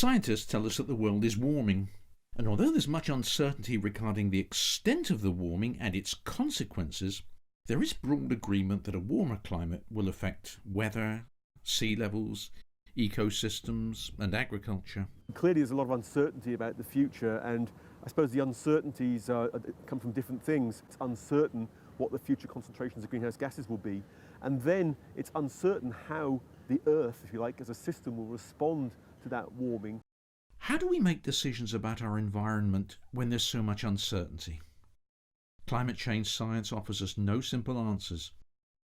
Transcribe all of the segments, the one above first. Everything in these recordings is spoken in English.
Scientists tell us that the world is warming, and although there's much uncertainty regarding the extent of the warming and its consequences, there is broad agreement that a warmer climate will affect weather, sea levels, ecosystems and agriculture. Clearly there's a lot of uncertainty about the future, and I suppose the uncertainties come from different things. It's uncertain what the future concentrations of greenhouse gases will be, and then it's uncertain how the Earth, if you like, as a system will respond to that warming. How do we make decisions about our environment when there's so much uncertainty? Climate change science offers us no simple answers.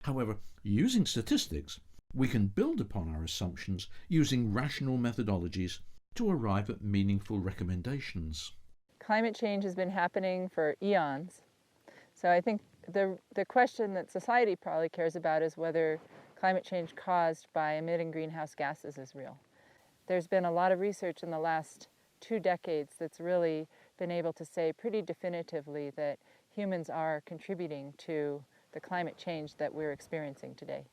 However, using statistics, we can build upon our assumptions using rational methodologies to arrive at meaningful recommendations. Climate change has been happening for eons. So I think the question that society probably cares about is whether climate change caused by emitting greenhouse gases is real. There's been a lot of research in the last 2 decades that's really been able to say pretty definitively that humans are contributing to the climate change that we're experiencing today.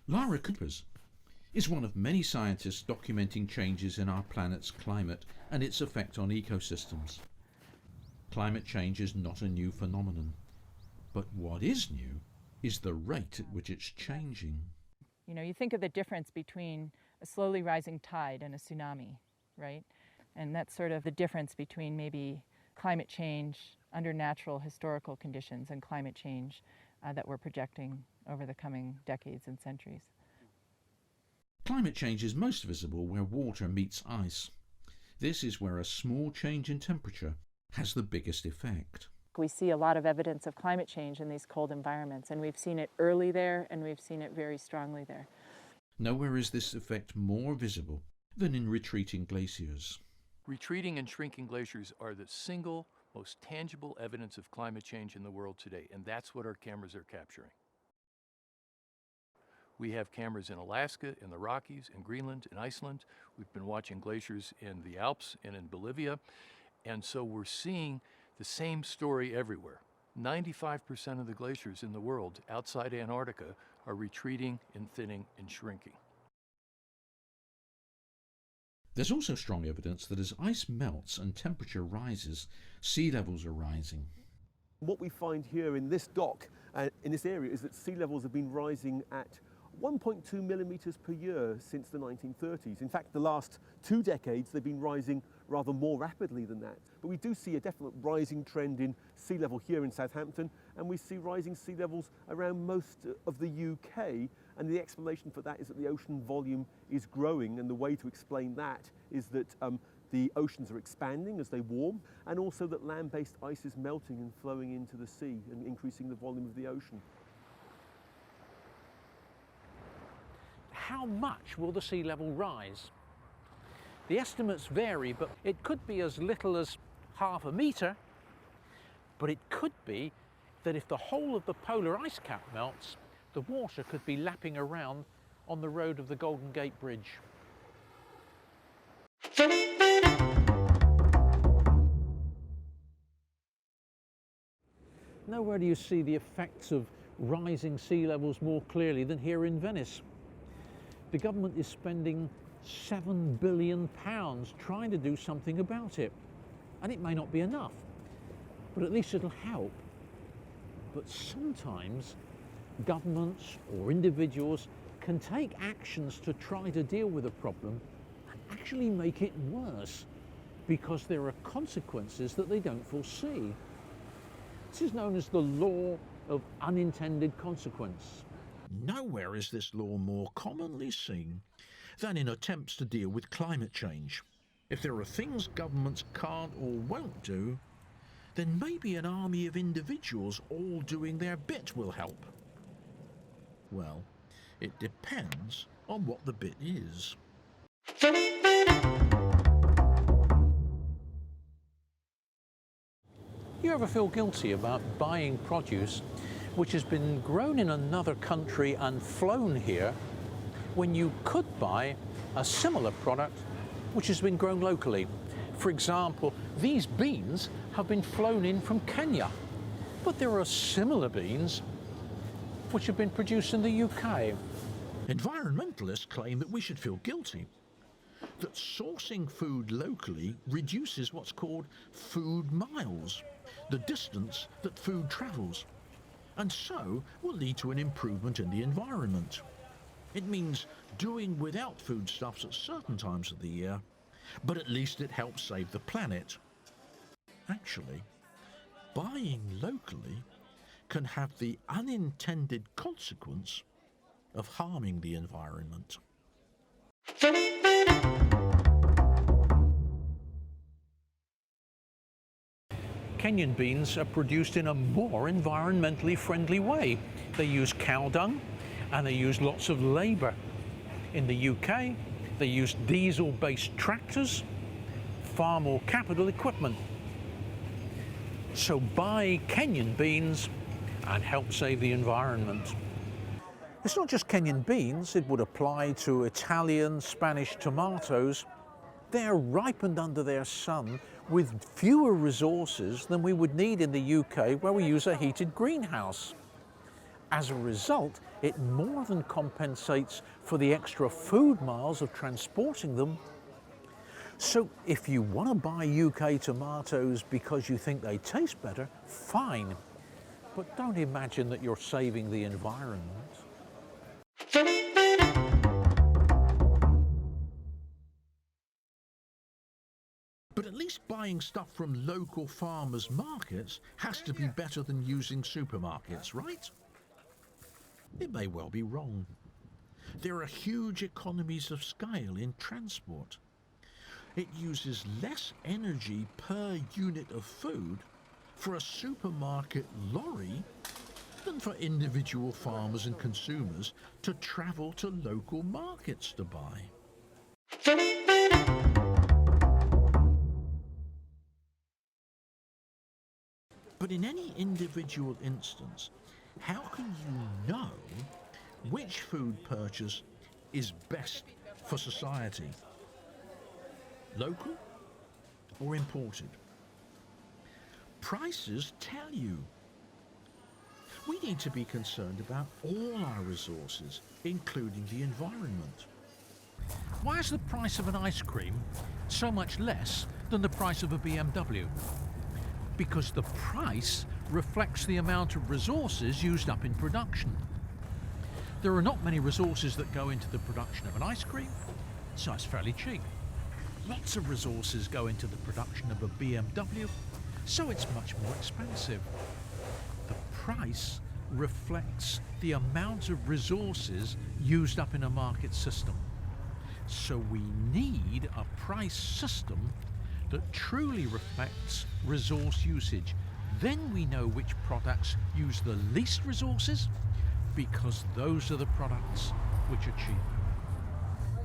Lara Coopers is one of many scientists documenting changes in our planet's climate and its effect on ecosystems. Climate change is not a new phenomenon, but what is new is the rate at which it's changing. You know, you think of the difference between a slowly rising tide and a tsunami, right? And that's sort of the difference between maybe climate change under natural historical conditions and climate change that we're projecting over the coming decades and centuries. Climate change is most visible where water meets ice. This is where a small change in temperature has the biggest effect. We see a lot of evidence of climate change in these cold environments, and we've seen it early there and we've seen it very strongly there. Nowhere is this effect more visible than in retreating glaciers. Retreating and shrinking glaciers are the single most tangible evidence of climate change in the world today, and that's what our cameras are capturing. We have cameras in Alaska, in the Rockies, in Greenland, in Iceland. We've been watching glaciers in the Alps and in Bolivia, and so we're seeing the same story everywhere. 95% of the glaciers in the world outside Antarctica are retreating and thinning and shrinking. There's also strong evidence that as ice melts and temperature rises, sea levels are rising. What we find here in this dock, in this area, is that sea levels have been rising at 1.2 millimetres per year since the 1930s. In fact, the last 2 decades, they've been rising rather more rapidly than that. But we do see a definite rising trend in sea level here in Southampton, and we see rising sea levels around most of the UK. And the explanation for that is that the ocean volume is growing, and the way to explain that is that the oceans are expanding as they warm, and also that land-based ice is melting and flowing into the sea and increasing the volume of the ocean. How much will the sea level rise? The estimates vary, but it could be as little as ½ metre, but it could be that if the whole of the polar ice cap melts, the water could be lapping around on the road of the Golden Gate Bridge. Nowhere do you see the effects of rising sea levels more clearly than here in Venice. The government is spending £7 billion trying to do something about it. And it may not be enough, but at least it'll help. But sometimes governments or individuals can take actions to try to deal with a problem and actually make it worse because there are consequences that they don't foresee. This is known as the law of unintended consequence. Nowhere is this law more commonly seen than in attempts to deal with climate change. If there are things governments can't or won't do, then maybe an army of individuals all doing their bit will help. Well, it depends on what the bit is. You ever feel guilty about buying produce which has been grown in another country and flown here when you could buy a similar product which has been grown locally? For example, these beans have been flown in from Kenya, but there are similar beans which have been produced in the UK. Environmentalists claim that we should feel guilty. that sourcing food locally reduces what's called food miles, the distance that food travels, and so will lead to an improvement in the environment. It means doing without foodstuffs at certain times of the year, but at least it helps save the planet. Actually, buying locally can have the unintended consequence of harming the environment. Kenyan beans are produced in a more environmentally friendly way. They use cow dung and they use lots of labour. In the UK, they use diesel-based tractors, far more capital equipment. So buy Kenyan beans and help save the environment. It's not just Kenyan beans, it would apply to Italian, Spanish tomatoes. They're ripened under their sun with fewer resources than we would need in the UK, where we use a heated greenhouse. As a result, it more than compensates for the extra food miles of transporting them. So if you want to buy UK tomatoes because you think they taste better, fine. But don't imagine that you're saving the environment. But at least buying stuff from local farmers' markets has to be better than using supermarkets, right? It may well be wrong. There are huge economies of scale in transport. It uses less energy per unit of food for a supermarket lorry than for individual farmers and consumers to travel to local markets to buy. But in any individual instance, how can you know which food purchase is best for society? Local or imported? Prices tell you. We need to be concerned about all our resources, including the environment. Why is the price of an ice cream so much less than the price of a BMW? Because the price reflects the amount of resources used up in production. There are not many resources that go into the production of an ice cream, so it's fairly cheap. Lots of resources go into the production of a BMW, so it's much more expensive. The price reflects the amount of resources used up in a market system. So we need a price system that truly reflects resource usage. Then we know which products use the least resources, because those are the products which are cheap.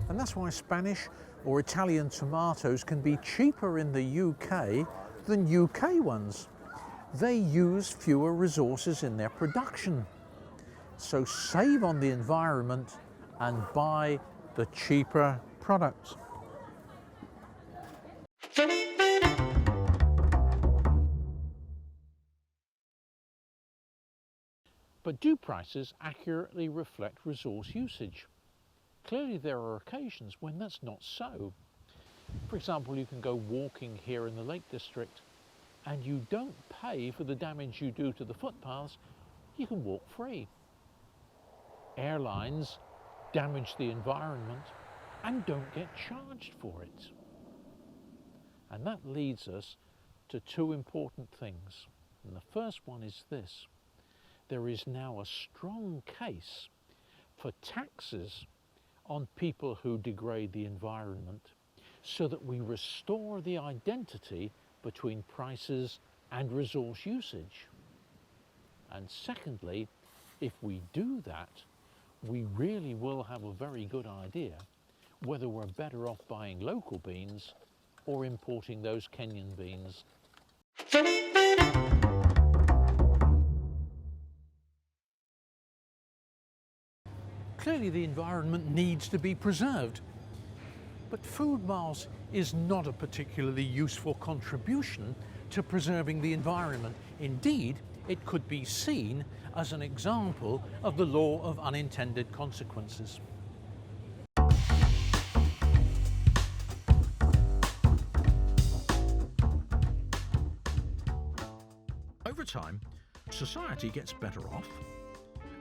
And that's why Spanish or Italian tomatoes can be cheaper in the UK than UK ones. They use fewer resources in their production. So save on the environment and buy the cheaper products. But do prices accurately reflect resource usage? Clearly there are occasions when that's not so. For example, you can go walking here in the Lake District and you don't pay for the damage you do to the footpaths, you can walk free. Airlines damage the environment and don't get charged for it. And that leads us to two important things. And the first one is this: there is now a strong case for taxes on people who degrade the environment, so that we restore the identity between prices and resource usage. And secondly, if we do that, we really will have a very good idea whether we're better off buying local beans or importing those Kenyan beans. Clearly the environment needs to be preserved, but food miles is not a particularly useful contribution to preserving the environment. Indeed, it could be seen as an example of the law of unintended consequences. Over time, society gets better off,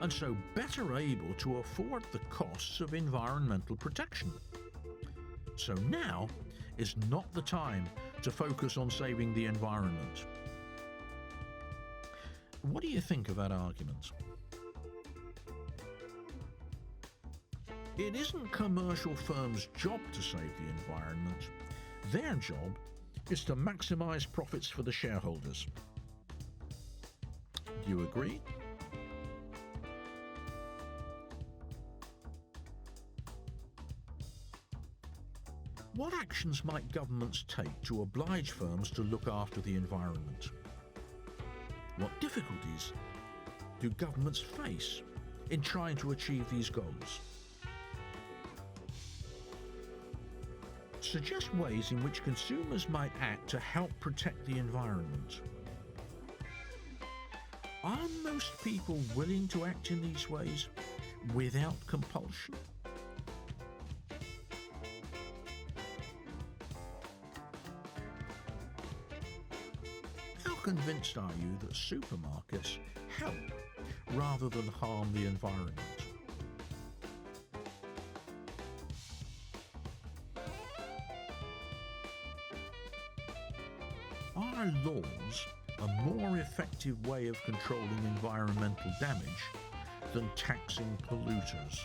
and so better able to afford the costs of environmental protection. So now is not the time to focus on saving the environment. What do you think of that argument? It isn't commercial firms' job to save the environment. Their job is to maximise profits for the shareholders. Do you agree? What actions might governments take to oblige firms to look after the environment? What difficulties do governments face in trying to achieve these goals? Suggest ways in which consumers might act to help protect the environment. Are most people willing to act in these ways without compulsion? How convinced are you that supermarkets help rather than harm the environment? Are laws a more effective way of controlling environmental damage than taxing polluters?